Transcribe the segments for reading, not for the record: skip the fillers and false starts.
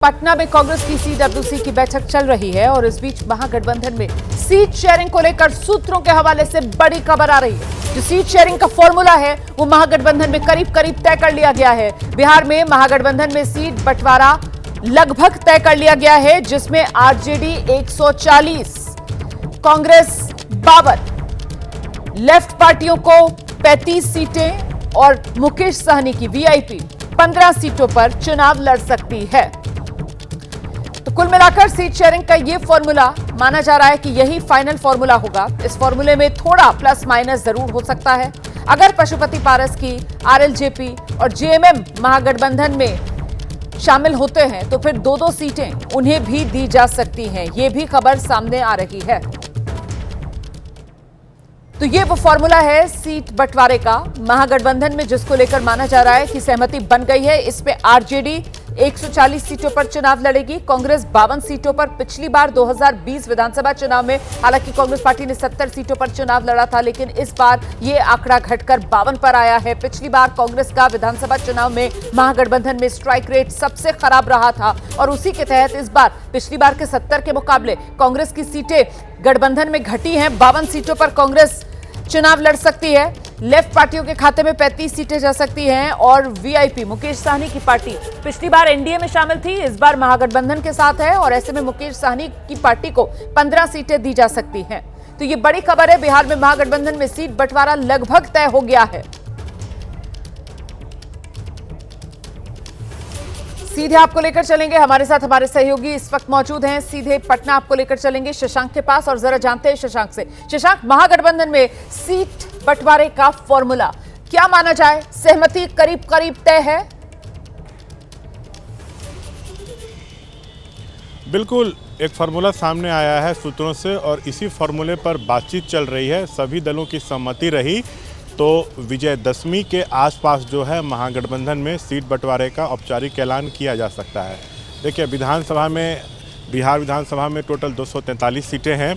पटना में कांग्रेस की सीडब्ल्यूसी की बैठक चल रही है और इस बीच महागठबंधन में सीट शेयरिंग को लेकर सूत्रों के हवाले से बड़ी खबर आ रही है। जो सीट शेयरिंग का फॉर्मूला है वो महागठबंधन में करीब करीब तय कर लिया गया है। बिहार में महागठबंधन में सीट बंटवारा लगभग तय कर लिया गया है, जिसमें आरजेडी 140, कांग्रेस 52, लेफ्ट पार्टियों को 35 सीटें और मुकेश सहनी की वीआईपी 15 सीटों पर चुनाव लड़ सकती है। तो कुल मिलाकर सीट शेयरिंग का ये फॉर्मूला माना जा रहा है कि यही फाइनल फॉर्मूला होगा। इस फॉर्मूले में थोड़ा प्लस माइनस जरूर हो सकता है। अगर पशुपति पारस की आरएलजेपी और जेएमएम महागठबंधन में शामिल होते हैं तो फिर दो सीटें उन्हें भी दी जा सकती हैं। ये भी खबर सामने आ रही है। तो ये वो फॉर्मूला है सीट बंटवारे का महागठबंधन में, जिसको लेकर माना जा रहा है कि सहमति बन गई है। इसमें आरजेडी 140 सीटों पर चुनाव लड़ेगी, कांग्रेस 52 सीटों पर। पिछली बार 2020 विधानसभा चुनाव में हालांकि कांग्रेस पार्टी ने 70 सीटों पर चुनाव लड़ा था, लेकिन इस बार ये आंकड़ा घटकर 52 पर आया है। पिछली बार कांग्रेस का विधानसभा चुनाव में महागठबंधन में स्ट्राइक रेट सबसे खराब रहा था और उसी के तहत इस बार पिछली बार के 70 के मुकाबले कांग्रेस की सीटें गठबंधन में घटी हैं। 52 सीटों पर कांग्रेस चुनाव लड़ सकती है। लेफ्ट पार्टियों के खाते में 35 सीटें जा सकती हैं और वीआईपी मुकेश सहनी की पार्टी पिछली बार एनडीए में शामिल थी, इस बार महागठबंधन के साथ है और ऐसे में मुकेश सहनी की पार्टी को 15 सीटें दी जा सकती हैं। तो ये बड़ी खबर है। बिहार में महागठबंधन में सीट बंटवारा लगभग तय हो गया है। सीधे आपको लेकर चलेंगे, हमारे साथ हमारे सहयोगी इस वक्त मौजूद हैं। सीधे पटना आपको लेकर चलेंगे शशांक के पास और जरा जानते हैं शशांक से। शशांक, महागठबंधन में सीट बंटवारे का फॉर्मूला क्या माना जाए? सहमति करीब करीब तय है? बिल्कुल, एक फार्मूला सामने आया है सूत्रों से और इसी फार्मूले पर बातचीत चल रही है। सभी दलों की सहमति रही तो विजयदशमी के आसपास जो है महागठबंधन में सीट बंटवारे का औपचारिक ऐलान किया जा सकता है। देखिए, बिहार विधानसभा में टोटल 243 सीटें हैं।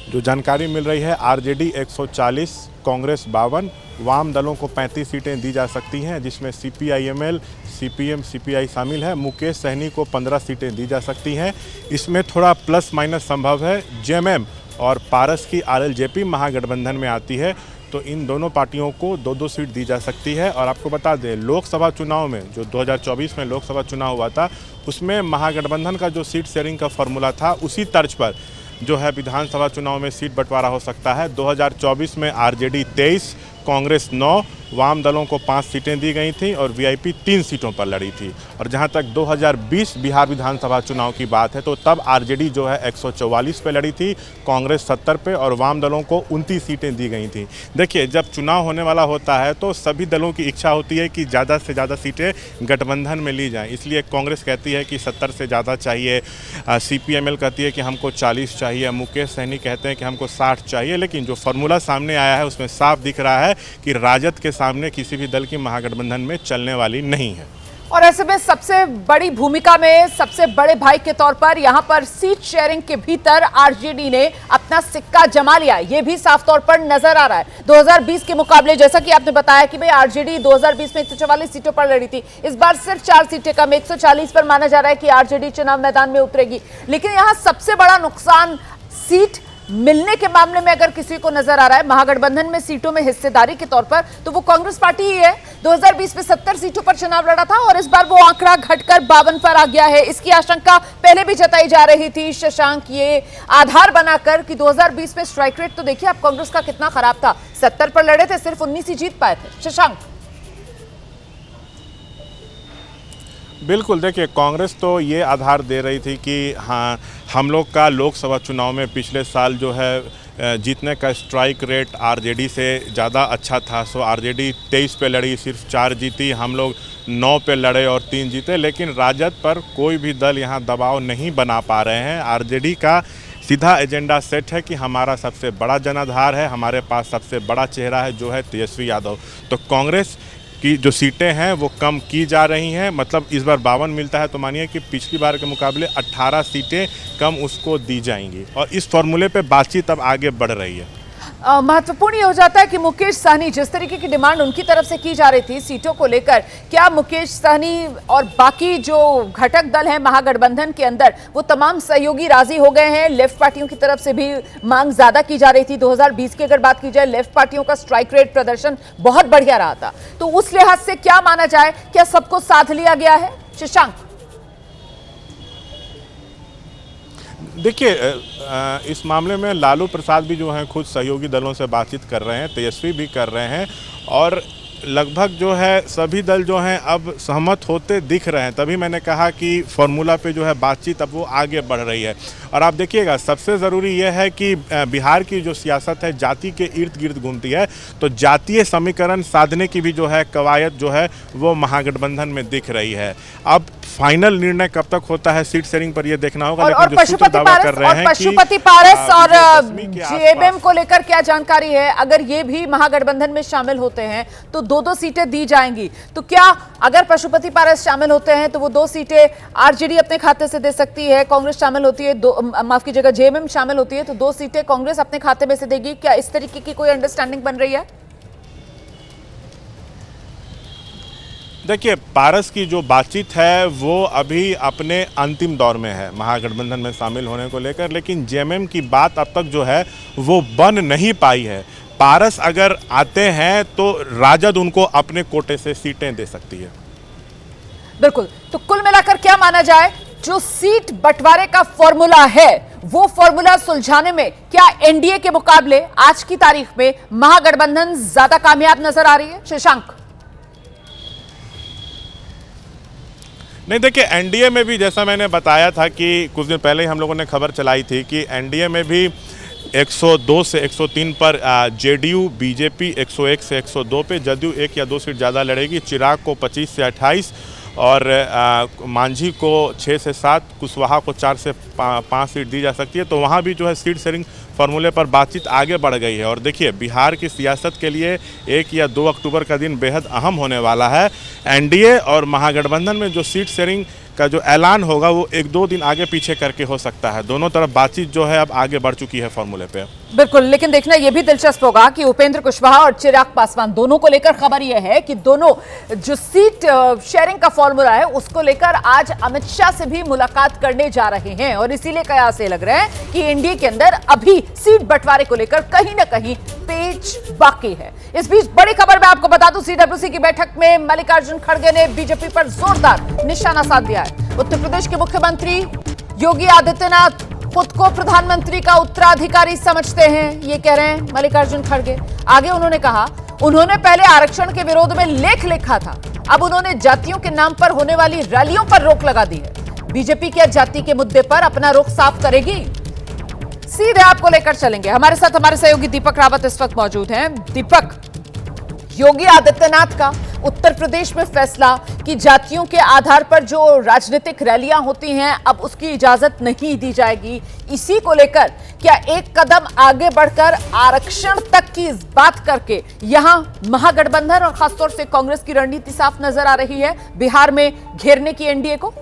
जो जानकारी मिल रही है, आरजेडी 140, कांग्रेस 52, वाम दलों को 35 सीटें दी जा सकती हैं, जिसमें सीपीआईएमएल, सीपीएम, सीपीआई शामिल है। मुकेश सहनी को 15 सीटें दी जा सकती हैं। इसमें थोड़ा प्लस माइनस संभव है। जेएमएम और पारस की आरएलजेपी महागठबंधन में आती है तो इन दोनों पार्टियों को 2-2 सीट दी जा सकती है। और आपको बता दें, लोकसभा चुनाव में जो 2024 में लोकसभा चुनाव हुआ था, उसमें महागठबंधन का जो सीट शेयरिंग का फॉर्मूला था, उसी तर्ज पर जो है विधानसभा चुनाव में सीट बंटवारा हो सकता है। 2024 में आरजेडी 23, कांग्रेस 9, वाम दलों को 5 सीटें दी गई थीं और वीआईपी 3 सीटों पर लड़ी थी। और जहां तक 2020 बिहार विधानसभा चुनाव की बात है तो तब आरजेडी जो है 144 पे लड़ी थी, कांग्रेस 70 पे और वाम दलों को 29 सीटें दी गई थीं। देखिए, जब चुनाव होने वाला होता है तो सभी दलों की इच्छा होती है कि ज़्यादा से ज़्यादा सीटें गठबंधन में ली जाएँ। इसलिए कांग्रेस कहती है कि 70 से ज़्यादा चाहिए, सीपीएमएल कहती है कि हमको 40 चाहिए, मुकेश सहनी कहते हैं कि हमको 60 चाहिए। लेकिन जो फार्मूला सामने आया है उसमें साफ दिख रहा है कि राजद के सामने किसी भी दल की महागठबंधन में चलने वाली नहीं है। और ऐसे में सबसे बड़ी भूमिका में सबसे बड़े भाई के तौर पर यहां पर सीट शेयरिंग के भीतर आरजेडी ने अपना सिक्का जमा लिया, यह भी साफ तौर पर नजर आ रहा है। 2020 के मुकाबले जैसा कि आपने बताया कि भाई आरजेडी 2020 में 144 सीटों पर लड़ी थी, इस बार सिर्फ 4 सीटें कम 140 पर माना जा रहा है कि आरजेडी चुनाव मैदान में उतरेगी। लेकिन यहां सबसे बड़ा नुकसान सीट मिलने के मामले में अगर किसी को नजर आ रहा है महागठबंधन में सीटों में हिस्सेदारी के तौर पर, तो वो कांग्रेस पार्टी ही है। 2020 में 70 सीटों पर चुनाव लड़ा था और इस बार वो आंकड़ा घटकर 52 पर आ गया है। इसकी आशंका पहले भी जताई जा रही थी शशांक, ये आधार बनाकर कि 2020 में स्ट्राइक रेट तो देखिए आप कांग्रेस का कितना खराब था, 70 पर लड़े थे, सिर्फ 19 ही जीत पाए थे। शशांक, बिल्कुल, देखिए, कांग्रेस तो ये आधार दे रही थी कि हाँ, हम लोग का लोकसभा चुनाव में पिछले साल जो है जीतने का स्ट्राइक रेट आरजेडी से ज़्यादा अच्छा था। सो आरजेडी 23 पे लड़ी, सिर्फ 4 जीती, हम लोग 9 पे लड़े और 3 जीते। लेकिन राजद पर कोई भी दल यहाँ दबाव नहीं बना पा रहे हैं। आरजेडी का सीधा एजेंडा सेट है कि हमारा सबसे बड़ा जनाधार है, हमारे पास सबसे बड़ा चेहरा है जो है तेजस्वी यादव। तो कांग्रेस की जो सीटें हैं वो कम की जा रही हैं। मतलब इस बार 52 मिलता है तो मानिए कि पिछली बार के मुकाबले 18 सीटें कम उसको दी जाएंगी और इस फॉर्मूले पे बातचीत अब आगे बढ़ रही है। महत्वपूर्ण ये हो जाता है कि मुकेश सहनी, जिस तरीके की डिमांड उनकी तरफ से की जा रही थी सीटों को लेकर, क्या मुकेश सहनी और बाकी जो घटक दल हैं महागठबंधन के अंदर, वो तमाम सहयोगी राजी हो गए हैं? लेफ्ट पार्टियों की तरफ से भी मांग ज्यादा की जा रही थी। 2020 की अगर बात की जाए, लेफ्ट पार्टियों का स्ट्राइक रेट प्रदर्शन बहुत बढ़िया रहा था, तो उस लिहाज से क्या माना जाए, क्या सबको साथ लिया गया है? शशांक, देखिए, इस मामले में लालू प्रसाद भी जो हैं खुद सहयोगी दलों से बातचीत कर रहे हैं, तेजस्वी भी कर रहे हैं, और लगभग जो है सभी दल जो हैं अब सहमत होते दिख रहे हैं। तभी मैंने कहा कि फार्मूला पे जो है बातचीत अब वो आगे बढ़ रही है। और आप देखिएगा, सबसे ज़रूरी यह है कि बिहार की जो सियासत है जाति के इर्द गिर्द घूमती है, तो जातीय समीकरण साधने की भी जो है कवायद जो है वो महागठबंधन में दिख रही है। अब फाइनल निर्णय कब तक होता है सीट शेयरिंग पर, ये देखना होगा। और पशुपति पारस और जेएमएम को लेकर क्या जानकारी है? अगर ये भी महागठबंधन में शामिल होते हैं तो दो सीटें दी जाएंगी, तो क्या अगर पशुपति पारस शामिल होते हैं तो वो 2 सीटें आरजेडी अपने खाते से दे सकती है, कांग्रेस शामिल होती है, माफ कीजिएगा, जेएमएम शामिल होती है तो 2 सीटें कांग्रेस अपने खाते में से देगी? क्या इस तरीके की कोई अंडरस्टैंडिंग बन रही है? देखिए, पारस की जो बातचीत है वो अभी अपने अंतिम दौर में है महागठबंधन में शामिल होने को लेकर, लेकिन जेएमएम की बात अब तक जो है वो बन नहीं पाई है। पारस अगर आते हैं तो राजद उनको अपने कोटे से सीटें दे सकती है। बिल्कुल, तो कुल मिलाकर क्या माना जाए, जो सीट बंटवारे का फॉर्मूला है वो फॉर्मूला सुलझाने में क्या एनडीए के मुकाबले आज की तारीख में महागठबंधन ज्यादा कामयाब नजर आ रही है? शशांक, नहीं, देखिए, एनडीए में भी जैसा मैंने बताया था कि कुछ दिन पहले ही हम लोगों ने खबर चलाई थी कि एनडीए में भी 102 से 103 पर जेडीयू, बीजेपी 101 से 102 पे, जदयू 1 या 2 सीट ज़्यादा लड़ेगी, चिराग को 25 से 28 और मांझी को 6 से 7, कुशवाहा को 4 से 5 सीट दी जा सकती है। तो वहाँ भी जो है सीट शेयरिंग फार्मूले पर बातचीत आगे बढ़ गई है। और देखिए, बिहार की सियासत के लिए 1 या 2 अक्टूबर का दिन बेहद अहम होने वाला है। एनडीए और महागठबंधन में जो सीट शेयरिंग का जो ऐलान होगा वो 1-2 दिन आगे पीछे करके हो सकता है। दोनों तरफ बातचीत जो है अब आगे बढ़ चुकी है फार्मूले पे। बिल्कुल, लेकिन देखना यह भी दिलचस्प होगा कि उपेंद्र कुशवाहा और चिराग पासवान दोनों को लेकर खबर यह है कि दोनों जो सीट शेयरिंग का फॉर्मूला है उसको लेकर आज अमित शाह से भी मुलाकात करने जा रहे हैं, और इसीलिए कयास ये लग रहा है कि एनडीए के अंदर अभी सीट बंटवारे को लेकर कहीं ना कहीं पेच बाकी है। इस बीच बड़ी खबर मैं आपको बता दूं, सीडब्ल्यूसी की बैठक में मल्लिकार्जुन खड़गे ने बीजेपी पर जोरदार निशाना साध दिया है। उत्तर प्रदेश के मुख्यमंत्री योगी आदित्यनाथ खुद को प्रधानमंत्री का उत्तराधिकारी समझते हैं, ये कह रहे हैं मल्लिकार्जुन खड़गे। आगे उन्होंने कहा, उन्होंने पहले आरक्षण के विरोध में लेख लिखा था, अब उन्होंने जातियों के नाम पर होने वाली रैलियों पर रोक लगा दी है। बीजेपी क्या जाति के मुद्दे पर अपना रुख साफ करेगी? सीधे आपको लेकर चलेंगे। हमारे साथ हमारे सहयोगी दीपक रावत इस वक्त मौजूद हैं। दीपक, योगी आदित्यनाथ का उत्तर प्रदेश में फैसला कि जातियों के आधार पर जो राजनीतिक रैलियां होती हैं अब उसकी इजाजत नहीं दी जाएगी, इसी को लेकर क्या एक कदम आगे बढ़कर आरक्षण तक की इस बात करके यहां महागठबंधन और खासतौर से कांग्रेस की रणनीति साफ नजर आ रही है बिहार में घेरने की एनडीए को?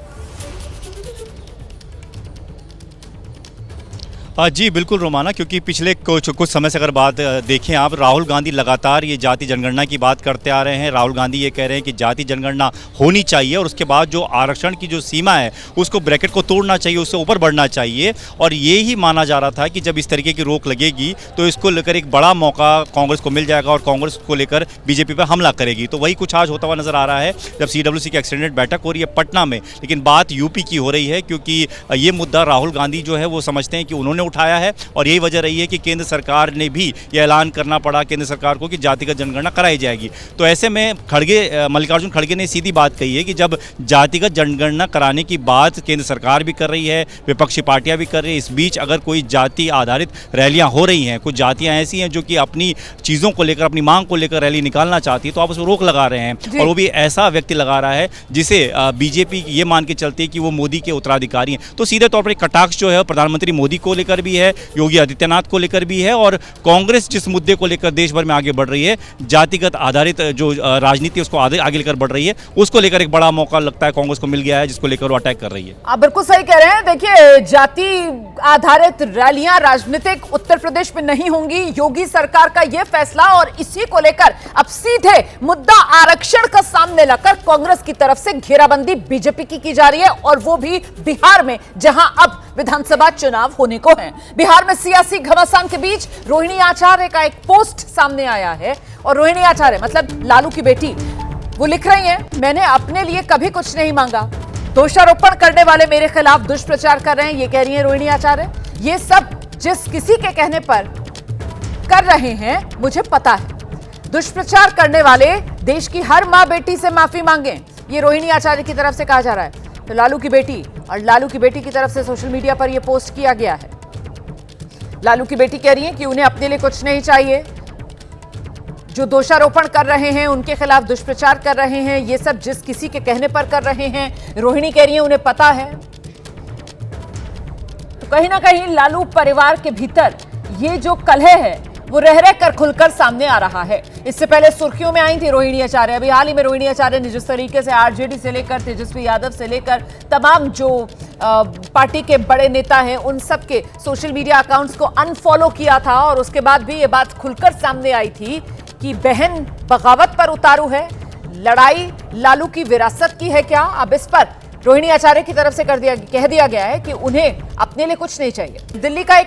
जी बिल्कुल रोमाना, क्योंकि पिछले कुछ समय से अगर बात देखें आप, राहुल गांधी लगातार ये जाति जनगणना की बात करते आ रहे हैं। राहुल गांधी ये कह रहे हैं कि जाति जनगणना होनी चाहिए और उसके बाद जो आरक्षण की जो सीमा है उसको ब्रैकेट को तोड़ना चाहिए, उससे ऊपर बढ़ना चाहिए। और ये ही माना जा रहा था कि जब इस तरीके की रोक लगेगी तो इसको लेकर एक बड़ा मौका कांग्रेस को मिल जाएगा और कांग्रेस को लेकर बीजेपी पर हमला करेगी। तो वही कुछ आज होता हुआ नजर आ रहा है जब सीडब्ल्यूसी की एक्सटेंडेड बैठक हो रही है पटना में। लेकिन बात यूपी की हो रही है, क्योंकि ये मुद्दा राहुल गांधी जो है वो समझते हैं कि उन्होंने उठाया है और यही वजह रही है कि केंद्र सरकार ने भी यह ऐलान करना पड़ा केंद्र सरकार को कि जातिगत जनगणना कराई जाएगी। तो ऐसे में मल्लिकार्जुन खड़गे ने सीधी बात कही है कि जब जातिगत जनगणना कराने की बात केंद्र सरकार भी कर रही है, विपक्षी पार्टियां भी कर रही है, इस बीच अगर कोई जाति आधारित रैलियां हो रही हैं, कुछ जातियां ऐसी हैं जो कि अपनी चीज़ों को लेकर, अपनी मांग को लेकर रैली निकालना चाहती है, तो आप उसको रोक लगा रहे हैं। और वो भी ऐसा व्यक्ति लगा रहा है जिसे बीजेपी ये मान के चलती है कि वो मोदी के उत्तराधिकारी हैं। तो सीधे तौर पर एक कटाक्ष जो है प्रधानमंत्री मोदी को लेकर लेकर भी है, योगी आदित्यनाथ को लेकर भी है, और कांग्रेस जिस मुद्दे को लेकर देश भर में आगे बढ़ रही है, जातिगत आधारित जो राजनीति उसको आगे लेकर बढ़ रही है, उसको लेकर एक बड़ा मौका लगता है कांग्रेस को मिल गया है, जिसको लेकर वो अटैक कर रही है। आप बिल्कुल सही कह रहे हैं। देखिए, जाति आधारित रैलियां राजनीतिक उत्तर प्रदेश में नहीं होंगी। योगी सरकार का यह फैसला, और इसी को लेकर अब सीधे मुद्दा आरक्षण का सामने लाकर कांग्रेस की तरफ से घेराबंदी बीजेपी की जा रही है, और वो भी बिहार में, जहां अब विधानसभा चुनाव होने को हैं। बिहार में सियासी घमासान के बीच रोहिणी आचार्य का एक पोस्ट सामने आया है, और रोहिणी आचार्य मतलब लालू की बेटी, वो लिख रही हैं, मैंने अपने लिए कभी कुछ नहीं मांगा, दोषारोपण करने वाले मेरे खिलाफ दुष्प्रचार कर रहे हैं, ये कह रही हैं रोहिणी आचार्य। ये सब जिस किसी के कहने पर कर रहे हैं मुझे पता है, दुष्प्रचार करने वाले देश की हर मां बेटी से माफी मांगे, ये रोहिणी आचार्य की तरफ से कहा जा रहा है। तो लालू की बेटी, और लालू की बेटी की तरफ से सोशल मीडिया पर यह पोस्ट किया गया है। लालू की बेटी कह रही है कि उन्हें अपने लिए कुछ नहीं चाहिए, जो दोषारोपण कर रहे हैं, उनके खिलाफ दुष्प्रचार कर रहे हैं, ये सब जिस किसी के कहने पर कर रहे हैं। रोहिणी कह रही है उन्हें पता है। तो कहीं ना कहीं लालू परिवार के भीतर ये जो कलह है वो रह रह कर खुलकर सामने आ रहा है। इससे पहले सुर्खियों में आई थी रोहिणी आचार्य। अभी हाल ही में रोहिणी आचार्य ने जिस तरीके से आरजेडी से लेकर तेजस्वी यादव से लेकर तमाम जो पार्टी के बड़े नेता हैं उन सब के सोशल मीडिया अकाउंट्स को अनफॉलो किया था, और उसके बाद भी ये बात खुलकर सामने आई थी कि बहन बगावत पर उतारू है, लड़ाई लालू की विरासत की है क्या। अब इस पर रोहिणी आचार्य की तरफ से कह दिया गया है कि उन्हें अपने लिए कुछ नहीं चाहिए। दिल्ली का एक